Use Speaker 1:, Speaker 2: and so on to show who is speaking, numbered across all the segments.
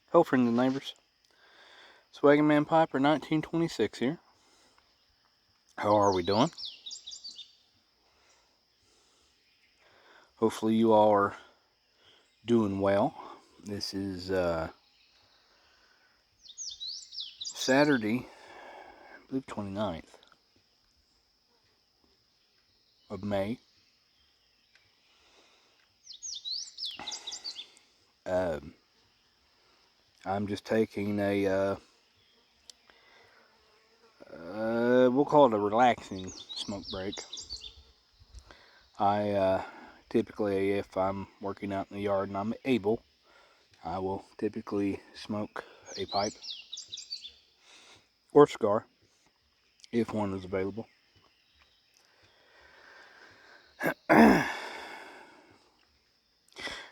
Speaker 1: Hello, friends and neighbors. Swaggin' Man Piper 1926 here. How are we doing? Hopefully you all are doing well. This is Saturday, I believe 29th of May. I'm just taking a, we'll call it a relaxing smoke break. I typically, if I'm working out in the yard and I'm able, I will typically smoke a pipe or cigar if one is available.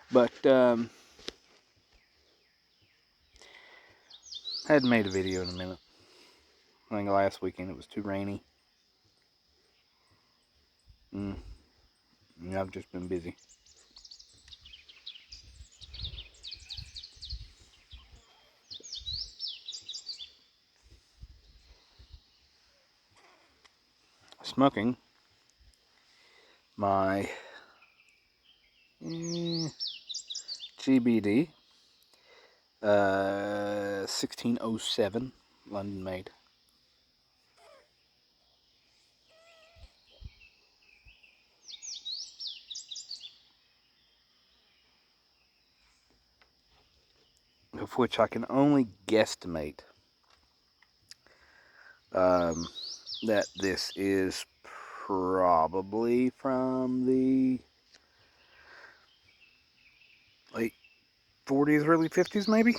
Speaker 1: But I hadn't made a video in a minute. I think last weekend it was too rainy. I've just been busy. Smoking my GBD 1607 London made. Of which I can only guesstimate that this is probably from the late 40s, early 50s, maybe?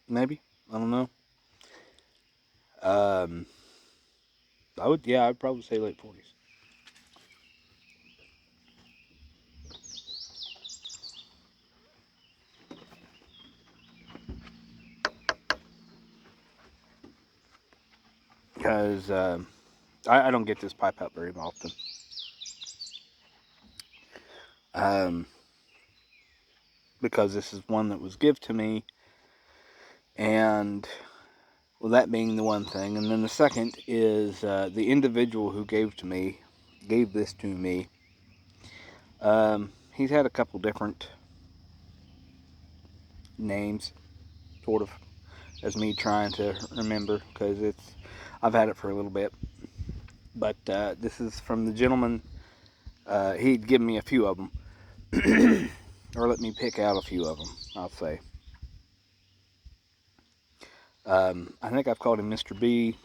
Speaker 1: Maybe? I don't know. I'd probably say late 40s. Because I don't get this pipe out very often. Because this is one that was given to me, and well, that being the one thing, and then the second is the individual who gave this to me. He's had a couple different names, sort of, as me trying to remember, because I've had it for a little bit. But this is from the gentleman. He'd given me a few of them, or let me pick out a few of them, I'll say. I think I've called him Mr. B.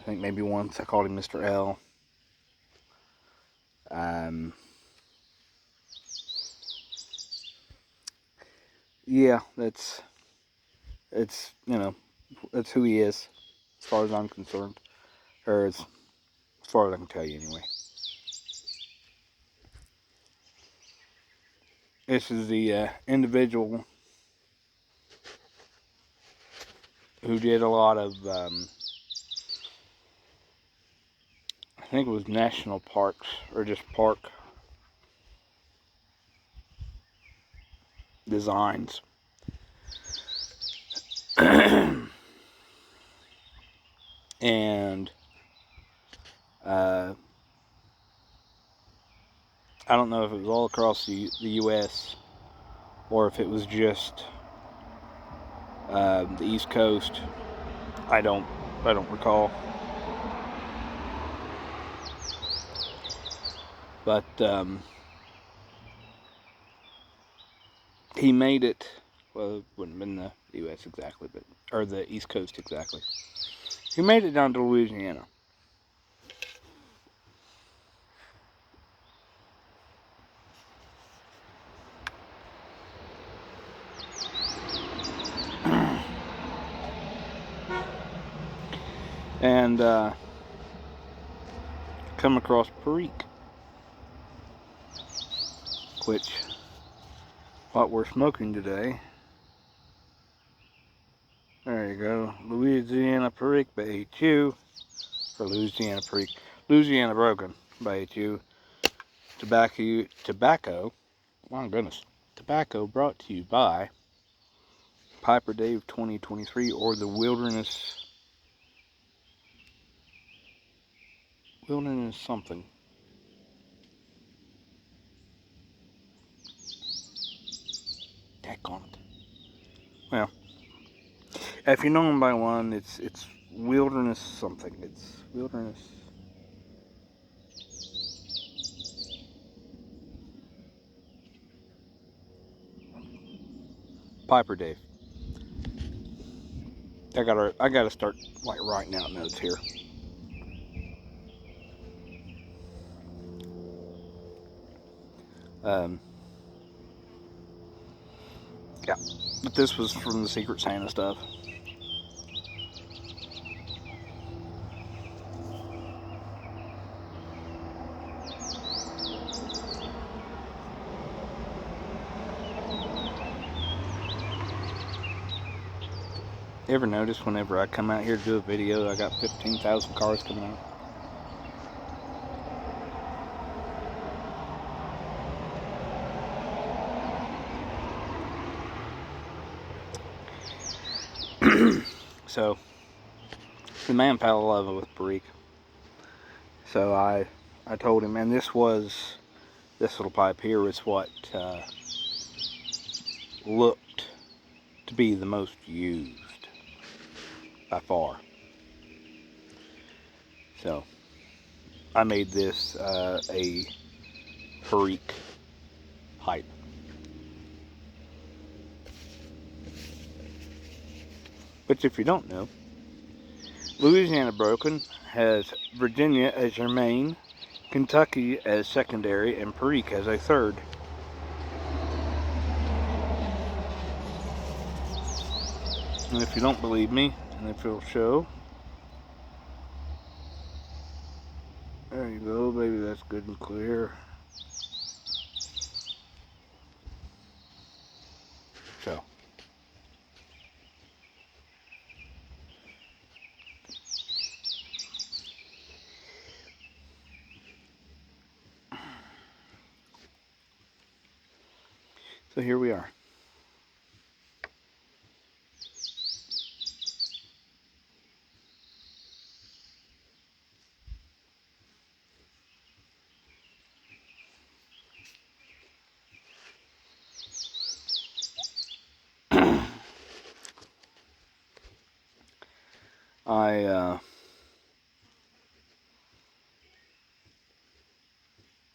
Speaker 1: I think maybe once I called him Mr. L. Yeah, that's who he is, as far as I'm concerned, or as far as I can tell you anyway. This is the individual who did a lot of, I think it was national parks, or just park designs. And I don't know if it was all across the U.S. or if it was just the East Coast. I don't recall. But he made it. Well, it wouldn't have been the U.S. exactly, or the East Coast exactly. He made it down to Louisiana. And come across Perique, which what we're smoking today. There you go, Louisiana Perique by HU, or Louisiana Perique, Louisiana Broken by HU. Tobacco, my goodness, tobacco brought to you by Piper Dave 2023 or the Wilderness something. Heck on it. Well, if you know them by one, it's Wilderness something. It's Wilderness. Piper Dave. I gotta start like writing out notes here. Yeah, but this was from the Secret Santa stuff. You ever notice whenever I come out here to do a video, I got 15,000 cars coming out? So, the man fell in love with Perique. So I told him, and this little pipe here is what looked to be the most used by far. So I made this a Perique pipe. But if you don't know, Louisiana Broken has Virginia as your main, Kentucky as secondary, and Perique as a third. And if you don't believe me, and if it'll show, there you go, baby, that's good and clear. So here we are.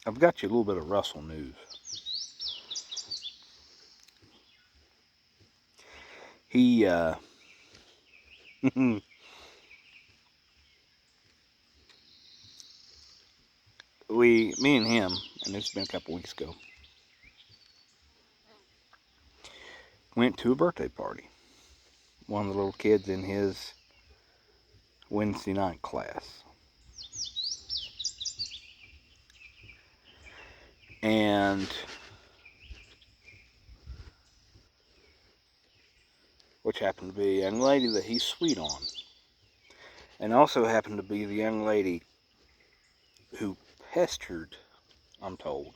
Speaker 1: I've got you a little bit of Russell news. He me and him, and it's been a couple weeks ago, went to a birthday party. One of the little kids in his Wednesday night class. And which happened to be a young lady that he's sweet on. And also happened to be the young lady who pestered, I'm told,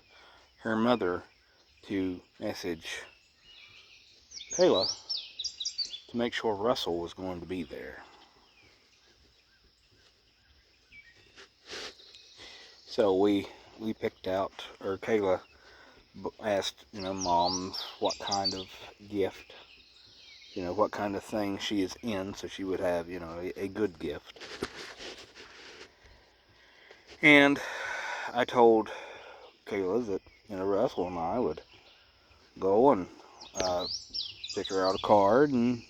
Speaker 1: her mother to message Kayla to make sure Russell was going to be there. So we picked out, or Kayla asked, Mom what kind of gift, what kind of thing she is in, so she would have, a good gift. And I told Kayla that, Russell and I would go and pick her out a card and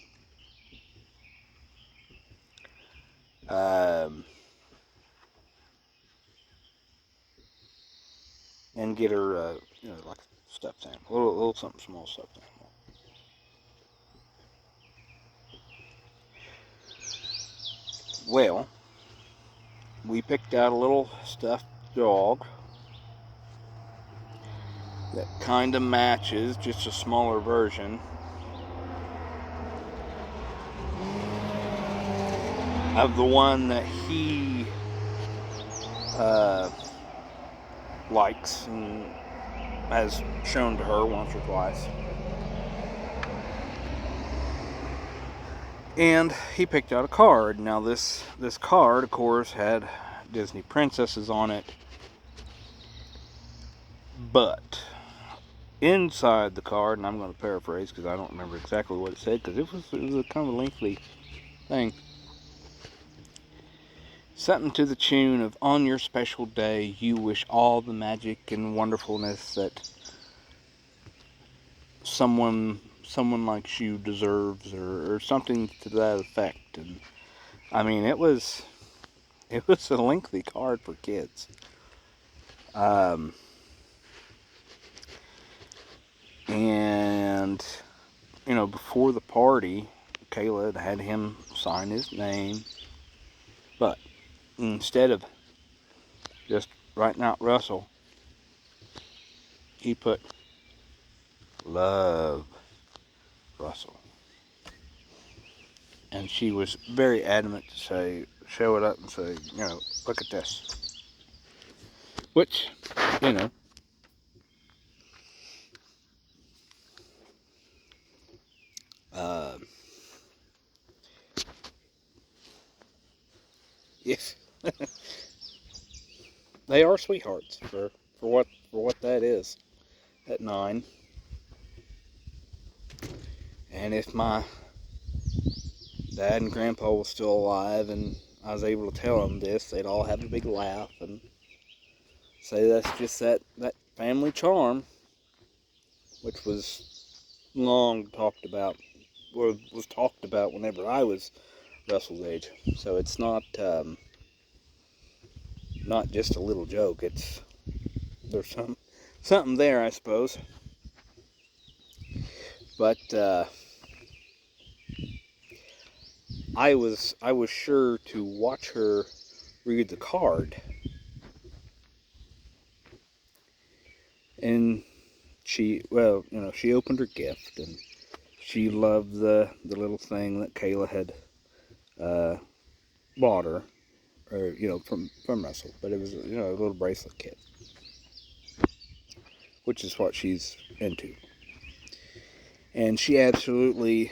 Speaker 1: get her, like stuffed animal, a little something small stuffed animal. Well, we picked out a little stuffed dog that kind of matches, just a smaller version of the one that he likes and has shown to her once or twice. And he picked out a card. Now this card, of course, had Disney princesses on it, but inside the card, and I'm going to paraphrase because I don't remember exactly what it said because it was a kind of a lengthy thing. Something to the tune of, "On your special day, you wish all the magic and wonderfulness that someone like you deserves," or something to that effect. And I mean, it was a lengthy card for kids. Um, and before the party, Kayla had him sign his name, but instead of just writing out Russell, he put "Love Russell." And she was very adamant to say, show it up and say, look at this. Which, you know, uh, yes, they are sweethearts for what that is at 9. And if my dad and grandpa was still alive and I was able to tell them this, they'd all have a big laugh and say that's just that family charm, which was long talked about, or was talked about whenever I was Russell's age. So it's not just a little joke. There's something there, I suppose. But I was sure to watch her read the card, and she opened her gift, and she loved the little thing that Kayla had bought her, or from Russell. But it was a little bracelet kit, which is what she's into, and she absolutely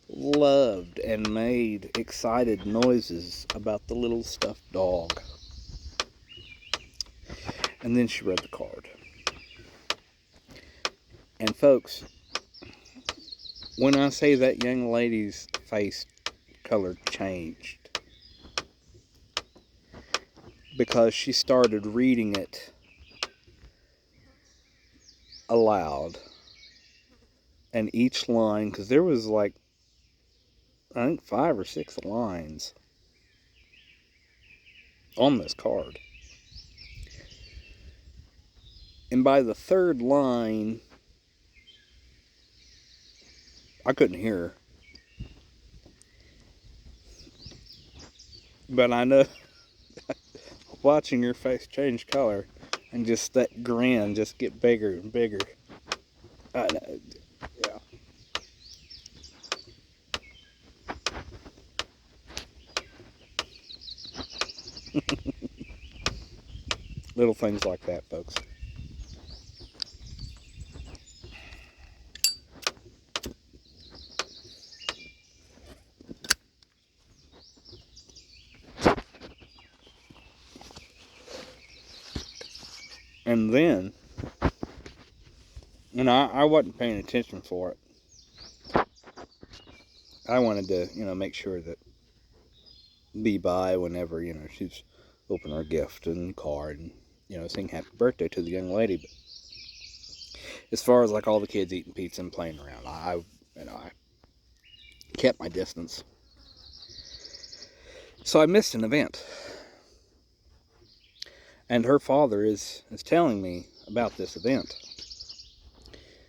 Speaker 1: loved and made excited noises about the little stuffed dog. And then she read the card. And folks, when I say that young lady's face color changed, because she started reading it aloud, and each line, because there was like, I think 5 or 6 lines on this card. And by the third line, I couldn't hear her. But I know, watching your face change color and just that grin just get bigger and bigger. I know, yeah. Little things like that, folks. And then, and I wasn't paying attention for it. I wanted to, make sure that be by whenever, she's open her gift and card and, sing happy birthday to the young lady. But as far as like all the kids eating pizza and playing around, I kept my distance. So I missed an event. And her father is telling me about this event.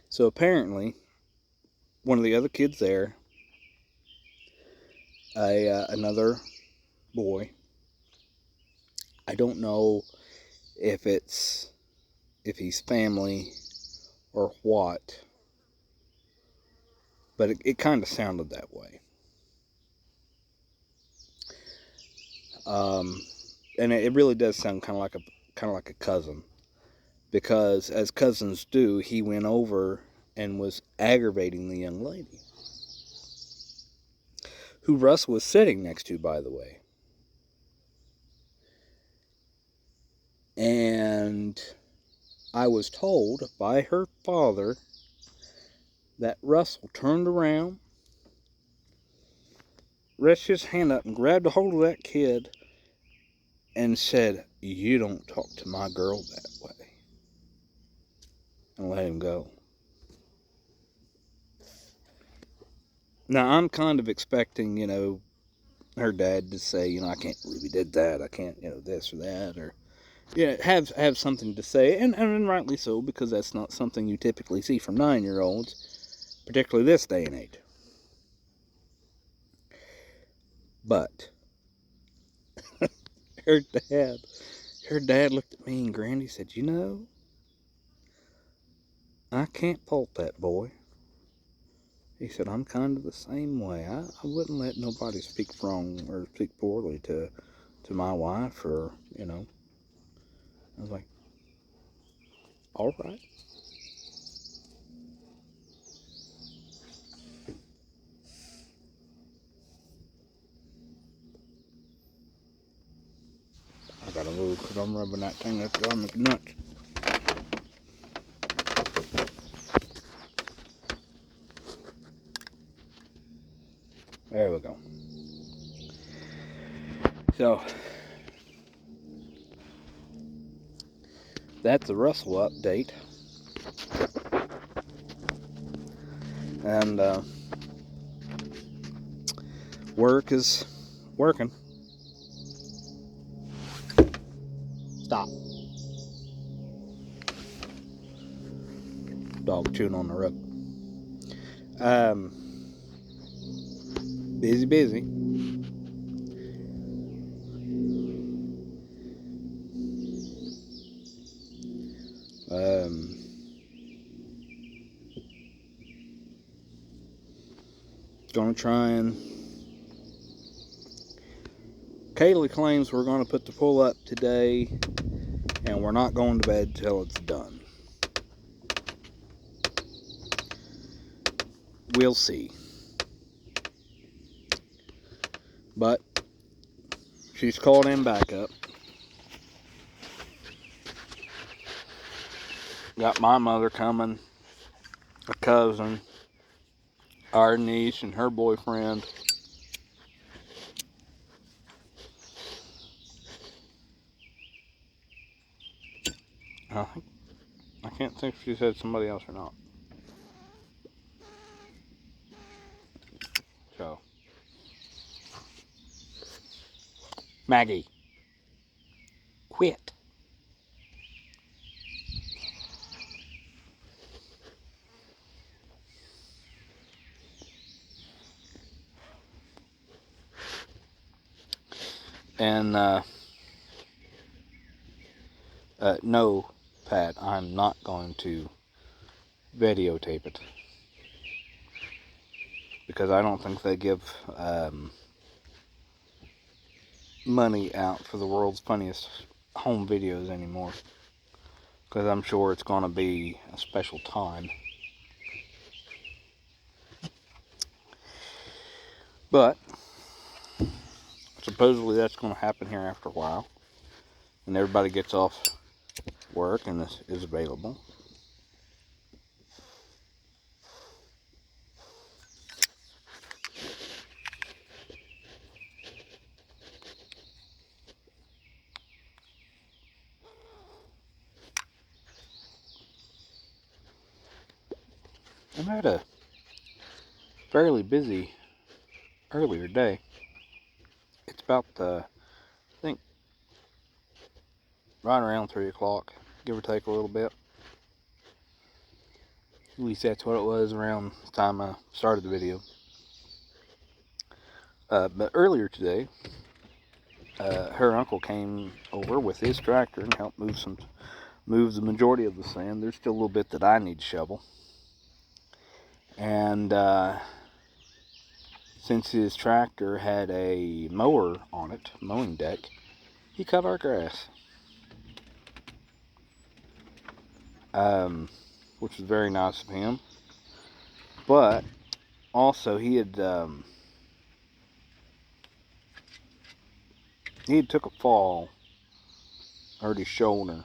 Speaker 1: So apparently, one of the other kids there, another boy, I don't know if he's family or what, but it kind of sounded that way. And it really does sound kind of like a cousin, because as cousins do, he went over and was aggravating the young lady, who Russ was sitting next to, by the way. And I was told by her father that Russell turned around, reached his hand up and grabbed a hold of that kid and said, "You don't talk to my girl that way," and let him go. Now, I'm kind of expecting, her dad to say, I can't believe he did that. I can't, this or that, or have something to say, and rightly so, because that's not something you typically see from 9-year-olds, particularly this day and age. But her dad looked at me and grinned. He said, I can't fault that boy. He said, I'm kind of the same way. I wouldn't let nobody speak wrong or speak poorly to my wife, or, I was like, all right. I gotta move because I'm rubbing that thing that's got me nuts. There we go. So, that's the Russell update. And work is working. Stop. Dog chewing on the rug. Busy. Gonna try and... Kaylee claims we're gonna put the pool up today, and we're not going to bed till it's done. We'll see. But she's called in backup. Got my mother coming, a cousin, our niece, and her boyfriend. I can't think if she said somebody else or not. So, Maggie, quit. And no, Pat, I'm not going to videotape it, because I don't think they give money out for the world's funniest home videos anymore, because I'm sure it's going to be a special time. But supposedly that's going to happen here after a while, and everybody gets off work and is available. I had a fairly busy earlier day. It's about, I think, right around 3 o'clock, give or take a little bit. At least that's what it was around the time I started the video. But earlier today, her uncle came over with his tractor and helped move the majority of the sand. There's still a little bit that I need to shovel. And since his tractor had a mower on it, mowing deck, he cut our grass. Which was very nice of him. But also he had took a fall, hurt his shoulder,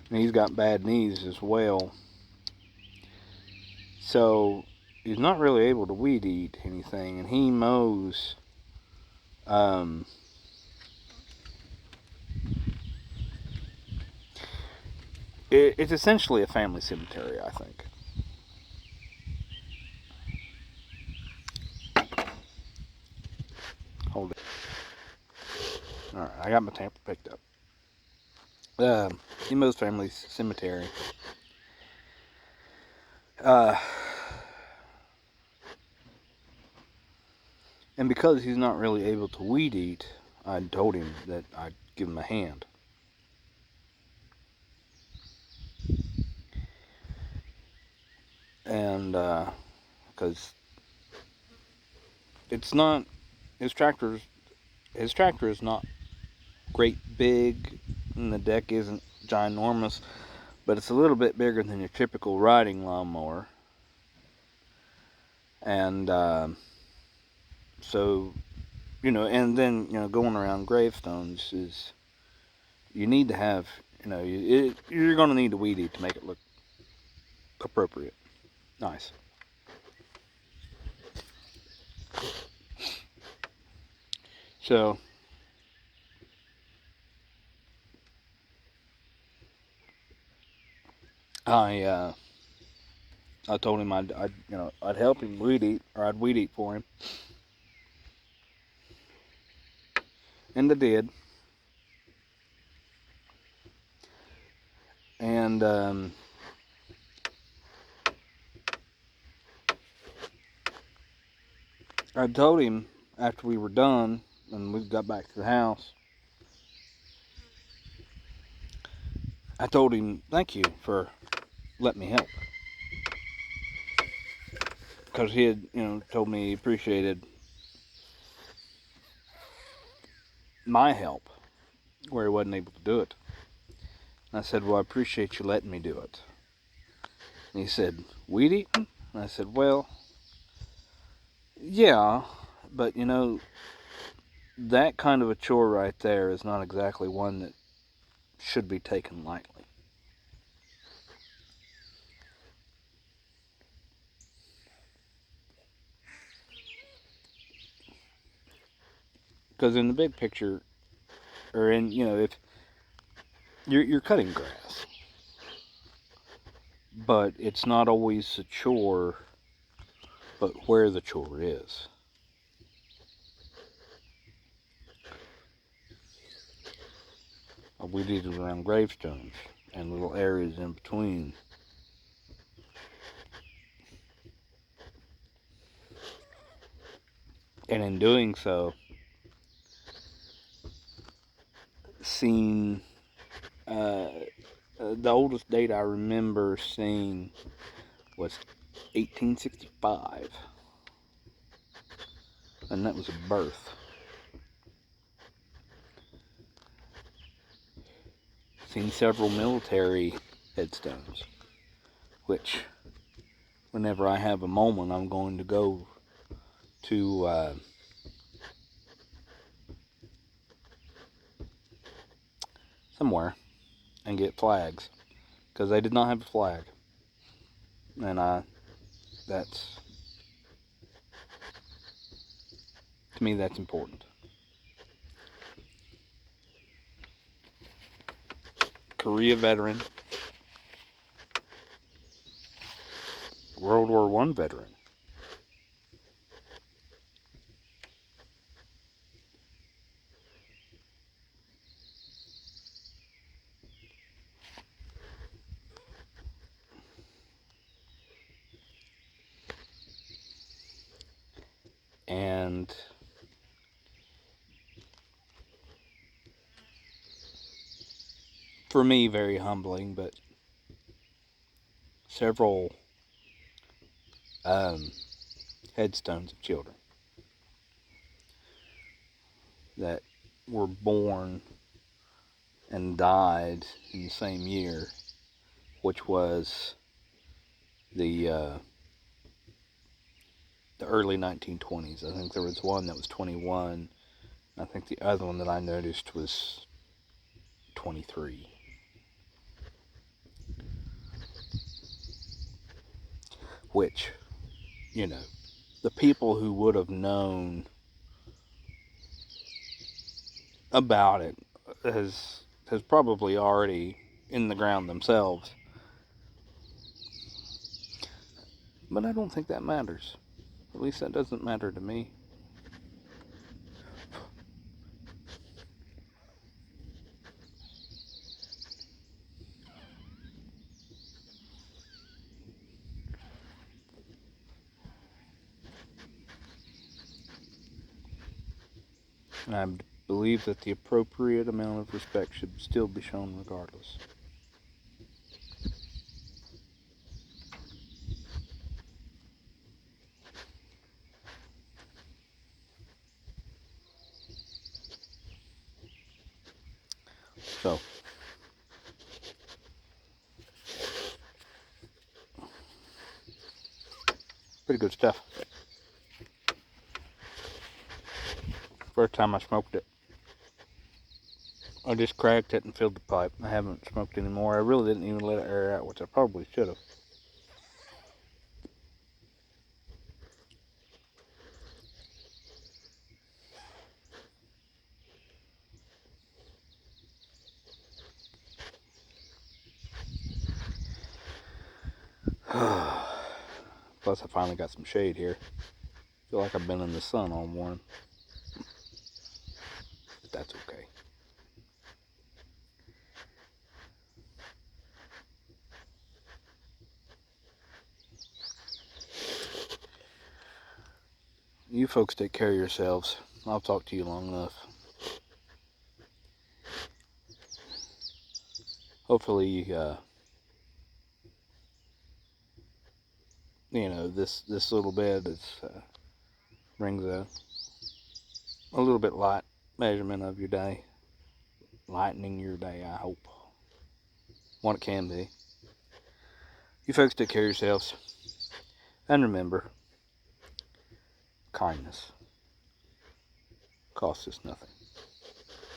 Speaker 1: and he's got bad knees as well. So he's not really able to weed eat anything, and he mows. It's essentially a family cemetery, I think. Hold it. All right, I got my tamper picked up. He mows family cemetery. And because he's not really able to weed eat, I told him that I'd give him a hand. And because it's not his tractor is not great big, and the deck isn't ginormous, but it's a little bit bigger than your typical riding lawnmower. And so, and then going around gravestones is, you need to have, you're going to need to weed eat to make it look appropriate, nice. So I told him I'd help him weed eat, or I'd weed eat for him, and I did. And I told him after we were done and we got back to the house, I told him thank you for letting me help, because he had told me he appreciated my help where he wasn't able to do it. And I said, well, I appreciate you letting me do it. And he said, weed eating? And I said, well, yeah, but that kind of a chore right there is not exactly one that should be taken lightly. Because in the big picture, or if you're cutting grass, but it's not always a chore, but where the chore is. We did it around gravestones and little areas in between. And in doing so, seen the oldest date I remember seeing was 1865, and that was a birth. Seen several military headstones, which whenever I have a moment, I'm going to go to somewhere and get flags, because they did not have a flag, and that's, to me, that's important. Korea veteran, World War I veteran. And for me, very humbling, but several headstones of children that were born and died in the same year, which was the the early 1920s. I think there was one that was 21. I think the other one that I noticed was 23. Which, you know, the people who would have known about it has probably already in the ground themselves. But I don't think that matters. At least that doesn't matter to me. And I believe that the appropriate amount of respect should still be shown regardless. So, pretty good stuff. First time I smoked it, I just cracked it and filled the pipe. I haven't smoked anymore. I really didn't even let it air out, which I probably should have. Plus, I finally got some shade here. Feel like I've been in the sun all morning. But that's okay. You folks take care of yourselves. I'll talk to you long enough. Hopefully, you know, this little bit is brings a little bit light measurement of your day, lightening your day. I hope what it can be. You folks take care of yourselves, and remember, kindness costs us nothing.